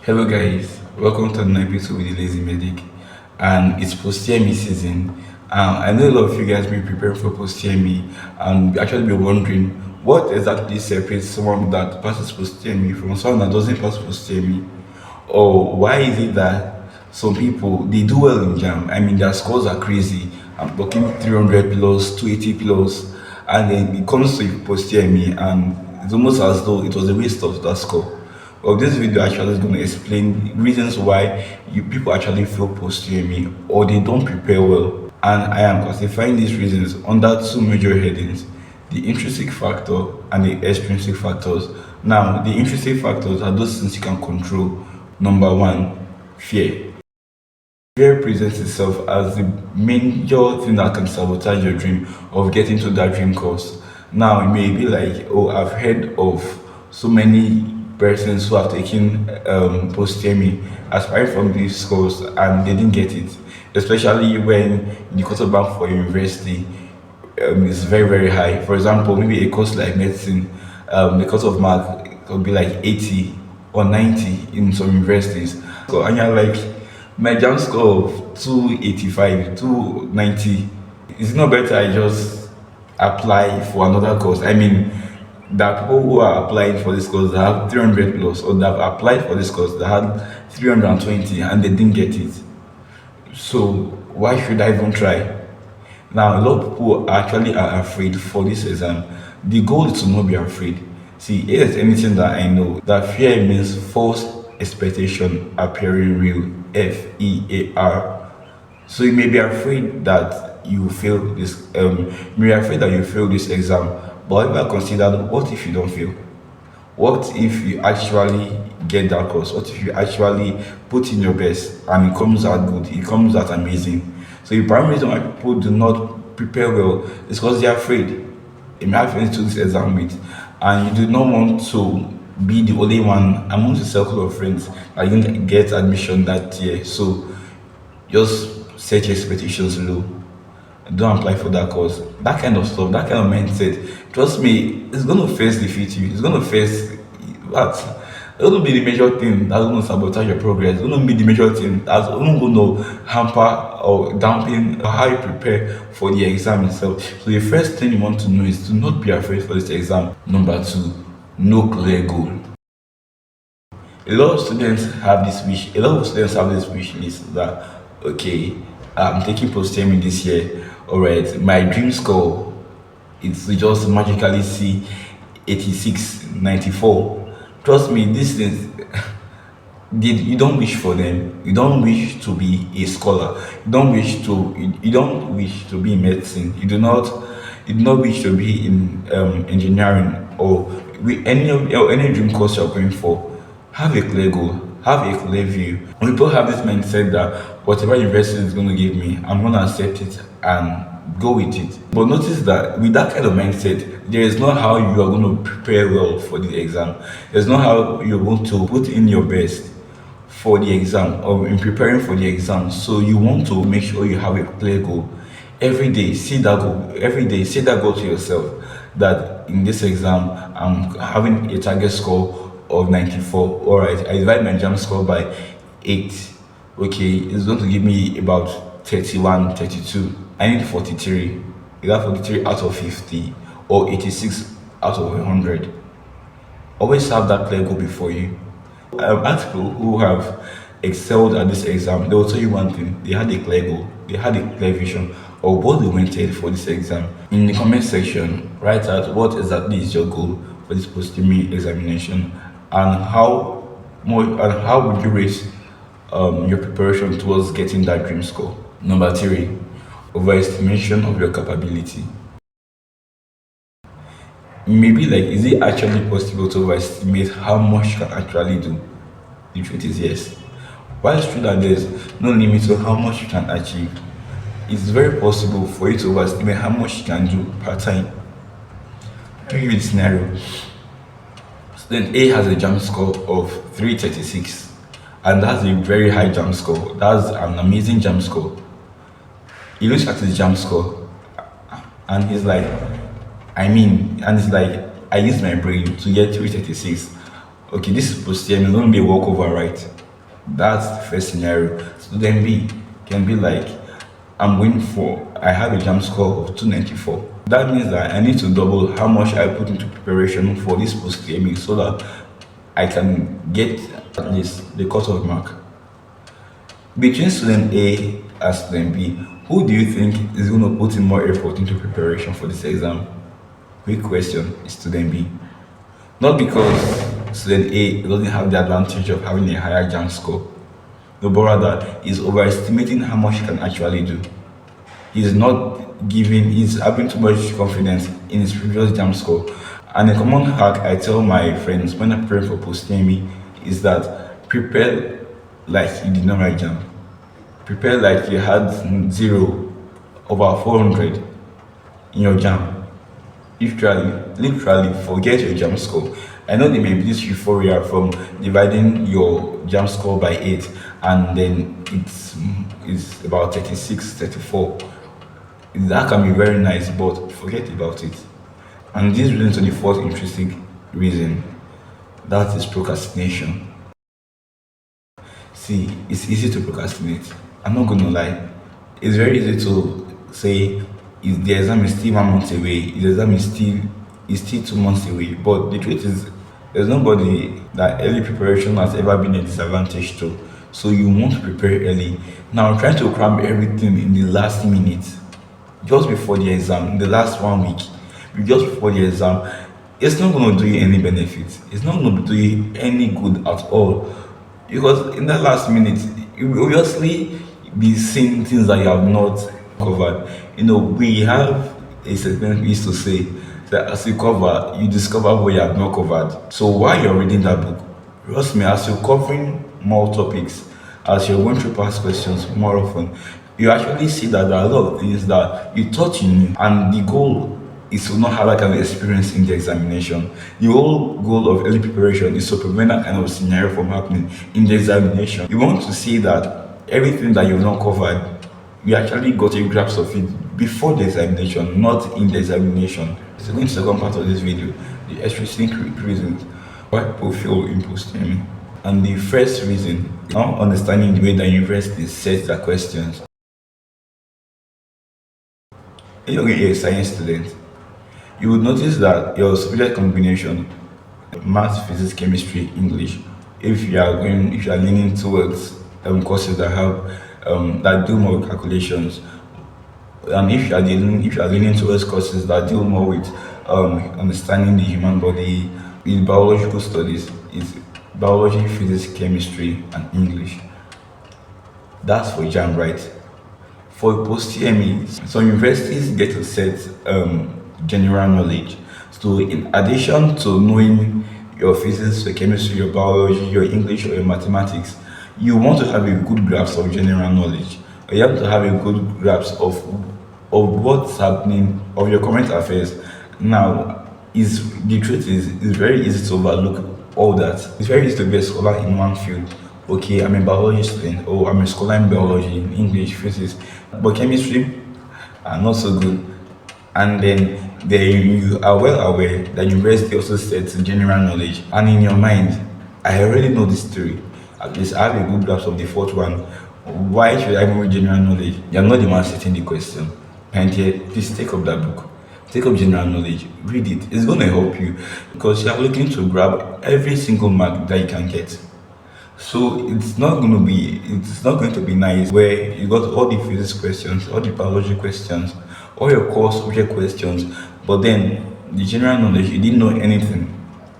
Hello guys, welcome to another episode with the Lazy Medic, and it's post-TME season. I know a lot of you guys been preparing for post-TME and actually be wondering what exactly separates someone that passes post-TME from someone that doesn't pass post-TME, or why is it that some people they do well in Jamb? I mean their scores are crazy. I'm talking 300 plus, 280 plus, and then it comes to post-TME and it's almost as though it was a waste of that score. Well, this video actually is going to explain reasons why people actually fail post-UME or they don't prepare well. And I am classifying these reasons under two major headings: the intrinsic factor and the extrinsic factors. Now, the intrinsic factors are those things you can control. Number one, fear. Fear presents itself as the major thing that can sabotage your dream of getting to that dream course. Now, it may be like, oh, I've heard of so many persons who have taken post-TME aspiring from these schools and they didn't get it, especially when the cut bank for university is very, very high. For example, maybe a course like medicine, the cut of mark could be like 80 or 90 in some universities. So, and you're like, my jam score of 285, 290, is it not better I just apply for another course? I mean, that people who are applying for this course that have 300 plus, or that have applied for this course that had 320 and they didn't get it. So why should I even try? Now, a lot of people actually are afraid for this exam. The goal is to not be afraid. See, if there's anything that I know, that fear means false expectation appearing real. FEAR. So you may be afraid that you fail this. You may be afraid that you fail this exam. But ever consider, what if you don't fail? What if you actually get that course? What if you actually put in your best and it comes out good? It comes out amazing. So the primary reason why people do not prepare well is because they're afraid. They may have to this exam with, and you do not want to be the only one amongst a circle of friends that didn't get admission that year. So just set your expectations low. Don't apply for that course. That kind of stuff, that kind of mindset, trust me, it's going to first defeat you. It's going to first, that. It's going to be the major thing that's going to sabotage your progress. It's going to be the major thing that's going to hamper or dampen how you prepare for the exam itself. So the first thing you want to know is to not be afraid for this exam. Number two, no clear goal. A lot of students have this wish list that, okay, I'm taking post-TME this year. Alright, my dream score is to just magically see 86, 94. Trust me, this is you don't wish for them. You don't wish to be a scholar. You don't wish to be in medicine. You do not wish to be in engineering or any dream course you're going for. Have a clear goal, have a clear view. When people have this mindset that whatever university is going to give me, I'm going to accept it and go with it. But notice that with that kind of mindset, there is not how you are going to prepare well for the exam. There's not how you're going to put in your best for the exam or in preparing for the exam. So you want to make sure you have a clear goal. Every day, see that goal. Every day, say that goal to yourself that in this exam, I'm having a target score of 94. All right, I divide my jam score by 8. Okay, it's going to give me about 31, 32. I need 43. Either 43 out of 50 or 86 out of 100. Always have that clear goal before you. Ask people who have excelled at this exam, they will tell you one thing: they had a clear goal, they had a clear vision of what they wanted for this exam. In the comment section, write out what exactly is your goal for this post-TME examination, and how would you rate your preparation towards getting that dream score. Number 3, overestimation of your capability. Maybe like, is it actually possible to overestimate how much you can actually do? The truth is yes. While it's true that there's no limit to how much you can achieve, it's very possible for you to overestimate how much you can do per time. Let me give you the scenario. Student A has a jam score of 336, and that's a very high jam score. That's an amazing jam score. He looks at his jam score and he's like, I used my brain to get 336. Okay, this is post-TME, it's going to be a walkover, right? That's the first scenario. Student B can be like, I have a jam score of 294. That means that I need to double how much I put into preparation for this post-TME so that I can get at least the cutoff mark. Between student A and student B, who do you think is going to put in more effort into preparation for this exam? Quick question is student B. Not because student A doesn't have the advantage of having a higher jam score, no, but rather is overestimating how much he can actually do. He's having too much confidence in his previous jam score. And a common hack I tell my friends when I prepare for post-TME is that prepare like you did not write jam. Prepare like you had 0/400 in your jam. Literally forget your jam score. I know there may be this euphoria from dividing your jam score by 8 and then it's about 36, 34. That can be very nice, but forget about it. And this brings to the fourth interesting reason, that is procrastination. See, it's easy to procrastinate. I'm not gonna lie. It's very easy to say if the exam is still 1 month away, if the exam is still 2 months away. But the truth is there's nobody that early preparation has ever been a disadvantage to. So you want to prepare early. Now trying to cram everything in the last minute, just before the exam, in the last 1 week, just before the exam, it's not going to do you any benefit. It's not going to do you any good at all. Because in that last minute, you will obviously be seeing things that you have not covered. We have a statement we used to say that as you cover, you discover what you have not covered. So while you're reading that book, trust me, as you're covering more topics, as you're going through past questions more often, you actually see that there are a lot of things that you thought you knew, and the goal is to not have that kind of experience in the examination. The whole goal of early preparation is to prevent that kind of scenario from happening in the examination. You want to see that everything that you've not covered, you actually got a grasp of it before the examination, not in the examination. So going to the second part of this video, the extrinsic reasons why people fail in post-TME. And the first reason, not understanding the way that university sets their questions. If you're a science student, you would notice that your subject combination, math, physics, chemistry, English, if you are leaning towards courses that have that do more calculations, and if you are leaning towards courses that deal more with understanding the human body, with biological studies, is biology, physics, chemistry, and English. That's for Jamb, right? For post-TME, some universities get to set general knowledge. So in addition to knowing your physics, your chemistry, your biology, your English, or your mathematics, you want to have a good grasp of general knowledge. You have to have a good grasp of what's happening, of your current affairs. Now, the truth is, it's very easy to overlook all that. It's very easy to be a scholar in one field. Okay, I'm a biology student, or I'm a scholar in biology, in English, physics, but chemistry are not so good. And then you are well aware that university also sets general knowledge, and in your mind, I already know this theory. At least I have a good grasp of the fourth one. Why should I know general knowledge? You're not the one setting the question. And yet, please take up that book. Take up general knowledge. Read it. It's going to help you because you are looking to grab every single mark that you can get. So it's not going to be nice where you got all the physics questions, all the biology questions, all your core subject questions, but then the general knowledge, you didn't know anything.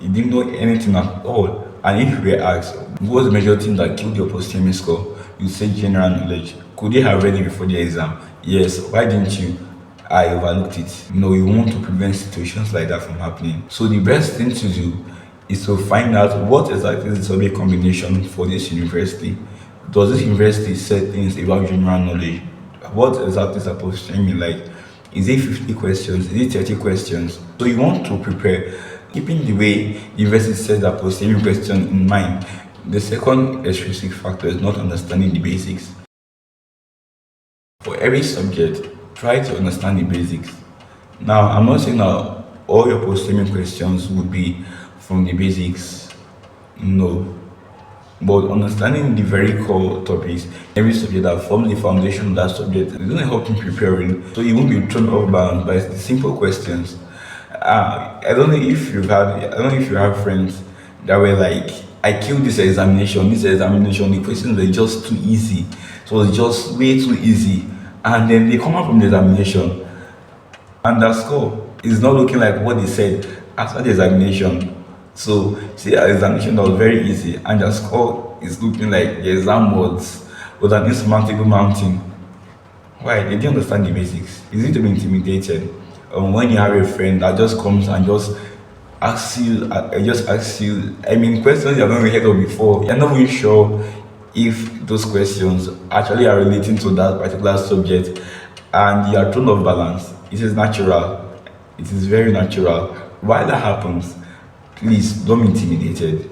You didn't know anything at all. And if you were asked, what's the major thing that killed your post-TME score? You say general knowledge. Could you have read it before the exam? Yes. Why didn't you? I overlooked it. You want to prevent situations like that from happening. So the best thing to do is to find out what exactly is the subject combination for this university. Does this university set things about general knowledge? What exactly is supposed to mean? Like, is it 50 questions? Is it 30 questions? So you want to prepare, keeping the way the university sets that post-TME question in mind. The second extrinsic factor is not understanding the basics. For every subject, try to understand the basics. Now, I'm not saying that all your post-TME questions would be from the basics, No. But understanding the very core topics, every subject that forms the foundation of that subject, is going to help in preparing. So you won't be thrown off balance by the simple questions. I don't know if you have friends that were like, I killed this examination, the questions were just too easy. So it's just way too easy. And then they come out from the examination and the score is not looking like what they said after the examination. So see an examination that was very easy and the score is looking like the exam was an insurmountable mountain. Why? They didn't understand the basics. Is it to be intimidated? When you have a friend that just comes and just asks you, I mean, questions you've never heard of before. You're not even sure if those questions actually are relating to that particular subject, and you are thrown off balance. It is natural. It is very natural. Why that happens? Please don't be intimidated.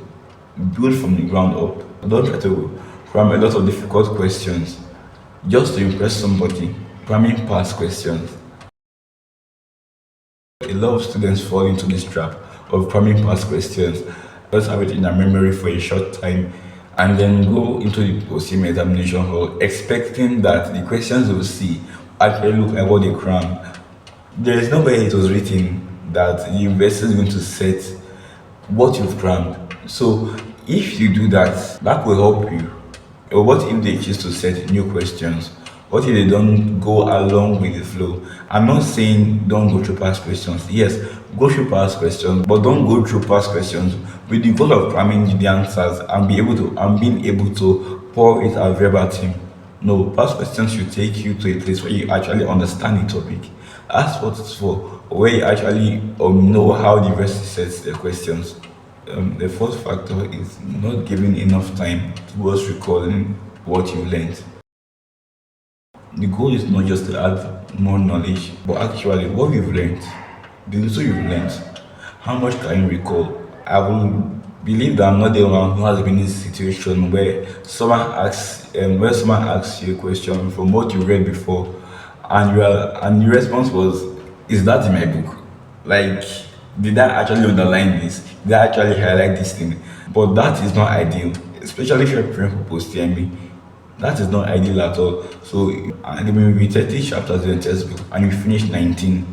Build from the ground up. Don't try to cram a lot of difficult questions just to impress somebody. Cramming past questions. A lot of students fall into this trap of cramming past questions, just have it in their memory for a short time, and then go into the post-Utme examination hall expecting that the questions they will see actually look like what they cram. There is no way it was written that the university is going to set what you've crammed. So if you do that, that will help you. Or what if they choose to set new questions? What if they don't go along with the flow? I'm not saying don't go through past questions. Yes, go through past questions, but don't go through past questions with the goal of cramming the answers and being able to pour it out verbatim. No, past questions should take you to a place where you actually understand the topic. That's what it's for, where you actually know how the university sets the questions. The fourth factor is not giving enough time towards recalling what you learned. The goal is not just to add more knowledge, but actually what you've learned, the little you've learned, how much can you recall? I will believe that I'm not the one who has been in this situation where someone asks you a question from what you read before, and the response was, "Is that in my book? Like, did I actually underline this? Did I actually highlight this thing?" But that is not ideal, especially if you're preparing for post-TME. That is not ideal at all. So, and there may be 30 chapters in the textbook and you finish 19,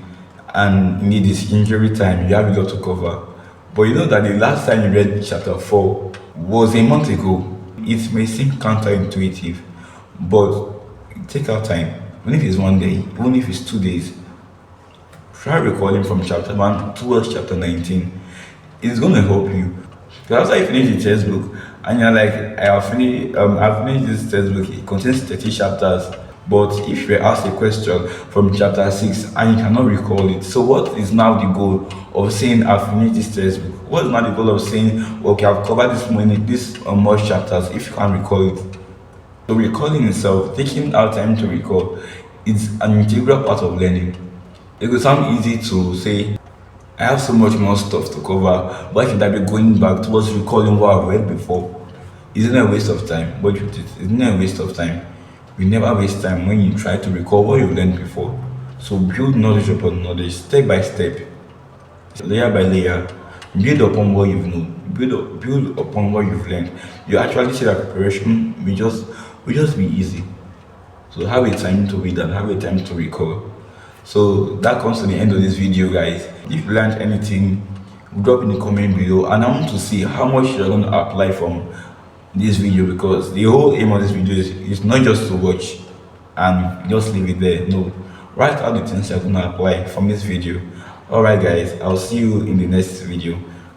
and you need this injury time, you have a lot to cover. But you know that the last time you read chapter 4 was a month ago. It may seem counterintuitive, but take out time. Even if it's one day, even if it's 2 days, try recalling from chapter 1 towards chapter 19. It's going to help you. Because after you finish the textbook, and you're like, I've finished this textbook, it contains 30 chapters. But if you're asked a question from chapter 6 and you cannot recall it, so what is now the goal of saying I've finished this textbook? What is now the goal of saying, okay, I've covered this much chapters if you can't recall it? So recalling itself, taking our time to recall, is an integral part of learning. It will sound easy to say, I have so much more stuff to cover. Why should I be going back towards recalling what I've read before? Isn't it a waste of time? What do you think? Isn't it a waste of time? We never waste time when you try to recall what you've learned before. So build knowledge upon knowledge, step by step, layer by layer. Build upon what you've known. Build upon what you've learned. You actually see that preparation will just be easy. So have a time to read and have a time to recall. So that comes to the end of this video, guys. If you learned anything, drop in the comment below, and I want to see how much you're going to apply from this video, because the whole aim of this video is not just to watch and just leave it there. No, write out the things you're going to apply from this video. Alright guys, I'll see you in the next video.